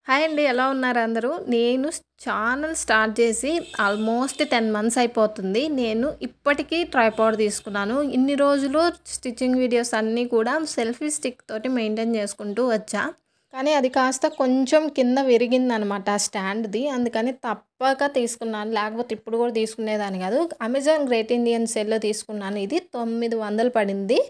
Hi అండి. ఎలా ఉన్నారు అందరూ? నేను ఛానల్ స్టార్ట్ చేసి ఆల్మోస్ట్ 10 మంత్స్ అయిపోతుంది. నేను ఇప్పటికీ ట్రైపాడ్ తీసుకున్నాను. ఇన్ని రోజులు స్టిచ్చింగ్ వీడియోస్ అన్నీ కూడా సెల్ఫీ స్టిక్ తోటి మెయింటైన్ చేసుకుంటూ వచ్చా. కానీ అది కాస్త కొంచెం కింద విరిగిందనమాట ఆ స్టాండ్‌ది. అందుకని తప్పక తీసుకున్నాను. లేకపోతే ఇప్పుడు కూడా తీసుకునేదాన్ని కాదు. అమెజాన్ గ్రేట్ ఇండియన్ సేల్‌లో తీసుకున్నాను. ఇది 900 పడింది.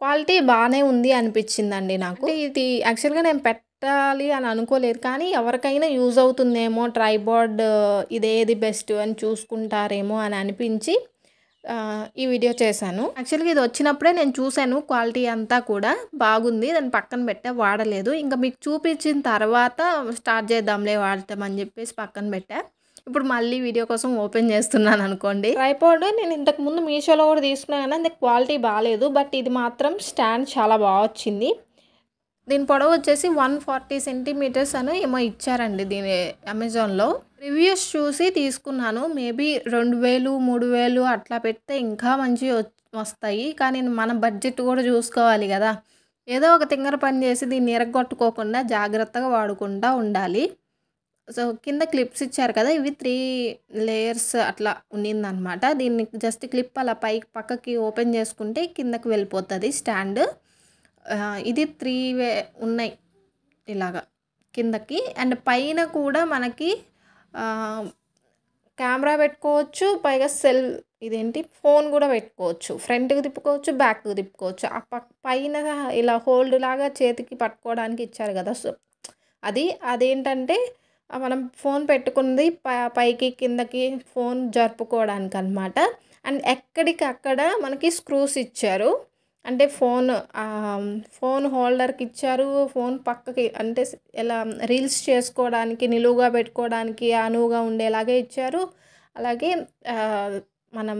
క్వాలిటీ బాగానే ఉంది అనిపించిందండి నాకు. అంటే ఇది యాక్చువల్‌గా నేను పెట్టాలి అని అనుకోలేదు. కానీ ఎవరికైనా యూజ్ అవుతుందేమో ట్రైపాడ్ ఇదేది బెస్ట్ అని చూసుకుంటారేమో అని అనిపించి ఈ వీడియో చేశాను. యాక్చువల్‌గా ఇది వచ్చినప్పుడే నేను చూశాను. క్వాలిటీ అంతా కూడా బాగుంది. దాన్ని పక్కన పెట్టా, వాడలేదు. ఇంకా మీకు చూపించిన తర్వాత స్టార్ట్ చేద్దాంలే వాడటం అని చెప్పేసి పక్కన పెట్టా. ఇప్పుడు మళ్ళీ వీడియో కోసం ఓపెన్ చేస్తున్నాను అనుకోండి. ట్రైపాడ్ నేను ఇంతకుముందు మీషోలో కూడా తీసుకున్నాను కానీ అది క్వాలిటీ బాగాలేదు. బట్ ఇది మాత్రం స్టాండ్ చాలా బాగా వచ్చింది. దీని పొడవు వచ్చేసి 140 సెంటీమీటర్స్ అని ఏమో ఇచ్చారండి దీని అమెజాన్లో. రివ్యూస్ చూసి తీసుకున్నాను. మేబీ 2000, 3000 అట్లా పెడితే ఇంకా మంచివి వస్తాయి. కానీ మన బడ్జెట్ కూడా చూసుకోవాలి కదా. ఏదో ఒక తింగర పని చేసి దీన్ని ఇరగొట్టుకోకుండా జాగ్రత్తగా వాడుకుంటూ ఉండాలి. సో కింద క్లిప్స్ ఇచ్చారు కదా, ఇవి 3 లేయర్స్ అట్లా ఉన్నిందనమాట. దీన్ని జస్ట్ క్లిప్ అలా పక్కకి ఓపెన్ చేసుకుంటే కిందకి వెళ్ళిపోతుంది స్టాండ్. ఇది 3 ఉన్నాయి ఇలాగా కిందకి. అండ్ పైన కూడా మనకి కెమెరా పెట్టుకోవచ్చు, పైగా ఫోన్ కూడా పెట్టుకోవచ్చు. ఫ్రంట్కి తిప్పుకోవచ్చు, బ్యాక్కి తిప్పుకోవచ్చు. ఆ పైన ఇలా హోల్డ్ లాగా చేతికి పట్టుకోవడానికి ఇచ్చారు కదా. సో అదేంటంటే మనం ఫోన్ పెట్టుకుంది పైకి కిందకి ఫోన్ జరుపుకోవడానికి అనమాట. అండ్ ఎక్కడికి అక్కడ మనకి స్క్రూస్ ఇచ్చారు. అంటే ఫోన్ హోల్డర్కి ఇచ్చారు. ఫోన్ పక్కకి అంటే ఇలా రీల్స్ చేసుకోవడానికి, నిలువుగా పెట్టుకోవడానికి అనువుగా ఉండేలాగే ఇచ్చారు. అలాగే మనం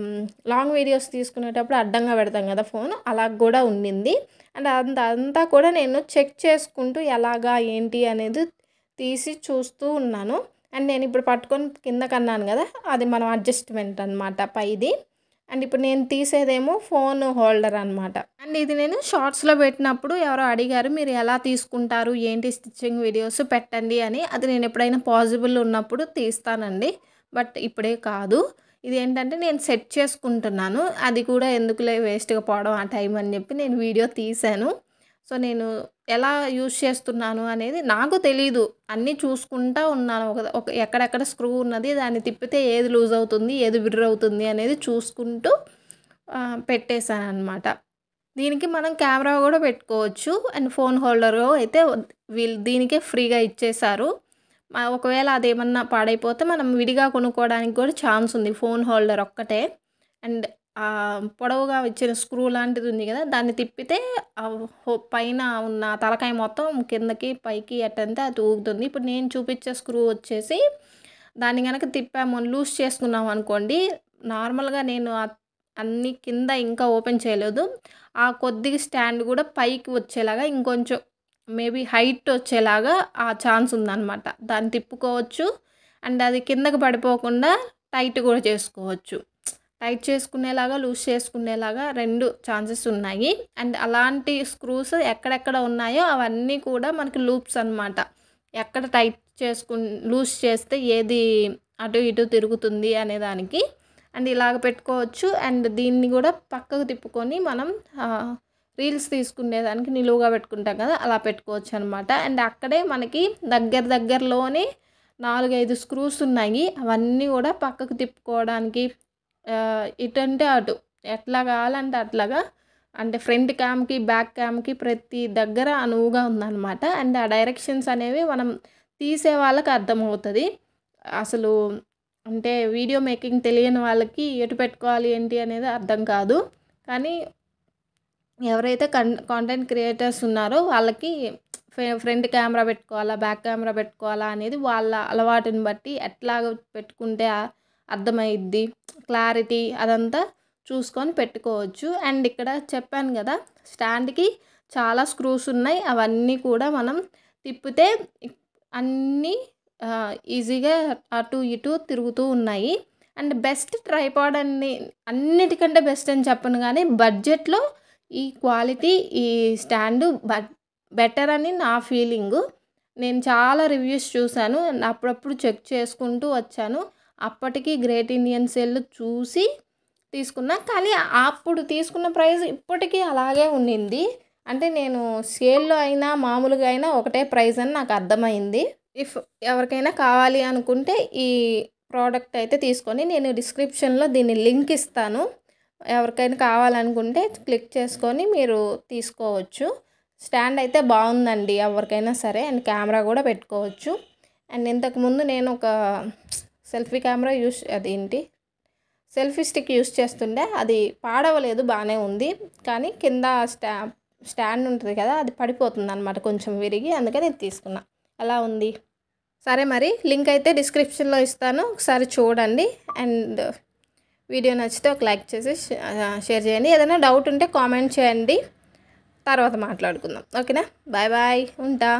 లాంగ్ వీడియోస్ తీసుకునేటప్పుడు అడ్డంగా పెడతాం కదా ఫోన్, అలా కూడా ఉండింది. అండ్ అంతా కూడా నేను చెక్ చేసుకుంటూ ఎలాగా ఏంటి అనేది తీసి చూస్తూ ఉన్నాను. అండ్ నేను ఇప్పుడు పట్టుకొని కిందకి అన్నాను కదా, అది మనం అడ్జస్ట్మెంట్ అనమాట పైది. అండ్ ఇప్పుడు నేను తీసేదేమో ఫోన్ హోల్డర్ అనమాట. అండ్ ఇది నేను షార్ట్స్లో పెట్టినప్పుడు ఎవరో అడిగారు, మీరు ఎలా తీసుకుంటారు ఏంటి స్టిచ్చింగ్ వీడియోస్ పెట్టండి అని. అది నేను ఎప్పుడైనా పాసిబుల్ ఉన్నప్పుడు తీస్తానండి, బట్ ఇప్పుడే కాదు. ఇది ఏంటంటే నేను సెట్ చేసుకుంటున్నాను. అది కూడా ఎందుకులే వేస్ట్గా పోవడం ఆ టైం అని చెప్పి నేను వీడియో తీశాను. సో నేను ఎలా యూజ్ చేస్తున్నాను అనేది నాకు తెలీదు. అన్నీ చూసుకుంటూ ఉన్నాను. ఒక ఎక్కడెక్కడ స్క్రూ ఉన్నది, దాన్ని తిప్పితే ఏది లూజ్ అవుతుంది, ఏది విర్ర అవుతుంది అనేది చూసుకుంటూ పెట్టేశాను అనమాట. దీనికి మనం కెమెరా కూడా పెట్టుకోవచ్చు. అండ్ ఫోన్ హోల్డర్ అయితే దీనికే ఫ్రీగా ఇచ్చేశారు. ఒకవేళ అదేమన్నా పాడైపోతే మనం విడిగా కొనుక్కోవడానికి కూడా ఛాన్స్ ఉంది, ఫోన్ హోల్డర్ ఒక్కటే. అండ్ పొడవుగా ఇచ్చిన స్క్రూ లాంటిది ఉంది కదా, దాన్ని తిప్పితే పైన ఉన్న తలకాయ మొత్తం కిందకి పైకి ఎట్టంటే అది ఊగుతుంది. ఇప్పుడు నేను చూపించే స్క్రూ వచ్చేసి దాన్ని కనుక తిప్పాము లూజ్ చేసుకున్నాం అనుకోండి, నార్మల్గా నేను అన్ని కింద ఇంకా ఓపెన్ చేయలేదు, ఆ కొద్దిగా స్టాండ్ కూడా పైకి వచ్చేలాగా ఇంకొంచెం మేబీ హైట్ వచ్చేలాగా ఆ ఛాన్స్ ఉందన్నమాట. దాన్ని తిప్పుకోవచ్చు. అండ్ అది కిందకి పడిపోకుండా టైట్ కూడా చేసుకోవచ్చు. టైట్ చేసుకునేలాగా, లూజ్ చేసుకునేలాగా 2 ఛాన్సెస్ ఉన్నాయి. అండ్ అలాంటి స్క్రూస్ ఎక్కడెక్కడ ఉన్నాయో అవన్నీ కూడా మనకి లూప్స్ అనమాట. ఎక్కడ టైట్ లూజ్ చేస్తే ఏది అటు ఇటు తిరుగుతుంది అనేదానికి. అండ్ ఇలాగ పెట్టుకోవచ్చు. అండ్ దీన్ని కూడా పక్కకు తిప్పుకొని మనం రీల్స్ తీసుకునేదానికి నిలువుగా పెట్టుకుంటాం కదా, అలా పెట్టుకోవచ్చు అనమాట. అండ్ అక్కడే మనకి దగ్గరలోనే 4-5 స్క్రూస్ ఉన్నాయి. అవన్నీ కూడా పక్కకు తిప్పుకోవడానికి ఇటంటే అటు ఎట్లా కావాలంటే అట్లాగా, అంటే ఫ్రంట్ క్యామ్కి బ్యాక్ క్యామ్కి ప్రతి దగ్గర అనువుగా ఉందన్నమాట. అండ్ ఆ డైరెక్షన్స్ అనేవి మనం తీసే వాళ్ళకి అర్థమవుతుంది. అసలు అంటే వీడియో మేకింగ్ తెలియని వాళ్ళకి ఎటు పెట్టుకోవాలి ఏంటి అనేది అర్థం కాదు. కానీ ఎవరైతే కాంటెంట్ క్రియేటర్స్ ఉన్నారో వాళ్ళకి ఫ్రంట్ కెమెరా పెట్టుకోవాలా, బ్యాక్ కెమెరా పెట్టుకోవాలా అనేది వాళ్ళ అలవాటుని బట్టి ఎట్లాగ పెట్టుకుంటే అర్థమైద్ది, క్లారిటీ అదంతా చూసుకొని పెట్టుకోవచ్చు. అండ్ ఇక్కడ చెప్పాను కదా, స్టాండ్కి చాలా స్క్రూస్ ఉన్నాయి. అవన్నీ కూడా మనం తిప్పితే అన్నీ ఈజీగా అటు ఇటు తిరుగుతూ ఉన్నాయి. అండ్ బెస్ట్ ట్రైపాడ్ అన్నిటికంటే బెస్ట్ అని చెప్పను, కానీ బడ్జెట్లో ఈ క్వాలిటీ, ఈ స్టాండు బెటర్ అని నా ఫీలింగు. నేను చాలా రివ్యూస్ చూశాను. అప్పుడప్పుడు చెక్ చేసుకుంటూ వచ్చాను. అప్పటికి గ్రేట్ ఇండియన్ సేల్ చూసి తీసుకున్నా. కానీ అప్పుడు తీసుకున్న ప్రైస్ ఇప్పటికీ అలాగే ఉండింది. అంటే నేను సేల్‌లో అయినా, మామూలుగా అయినా ఒకటే ప్రైస్ అని నాకు అర్థమైంది. ఎవరికైనా కావాలి అనుకుంటే ఈ ప్రోడక్ట్ అయితే తీసుకొని నేను డిస్క్రిప్షన్‌లో దీని లింక్ ఇస్తాను. ఎవరికైనా కావాలనుకుంటే క్లిక్ చేసుకొని మీరు తీసుకోవచ్చు. స్టాండ్ అయితే బాగుందండి ఎవరికైనా సరే. అండ్ కెమెరా కూడా పెట్టుకోవచ్చు. అండ్ ఇంతకుముందు నేను ఒక selfie camera selfie stick use చేస్తుండే. అది పాడవలేదు, బాగానే ఉంది. కానీ కింద స్టాండ్ ఉంటుంది కదా, అది పడిపోతుందన్నమాట కొంచెం విరిగి. అందుకని ఇది తీసుకున్నా. ఎలా ఉంది? సరే మరి లింక్ అయితే డిస్క్రిప్షన్‌లో ఇస్తాను. ఒకసారి చూడండి. అండ్ వీడియో నచ్చితే ఒక లైక్ చేసి షేర్ చేయండి. ఏదైనా డౌట్ ఉంటే కామెంట్ చేయండి. తర్వాత మాట్లాడుకుందాం. ఓకేనా? Bye bye. ఉంటా.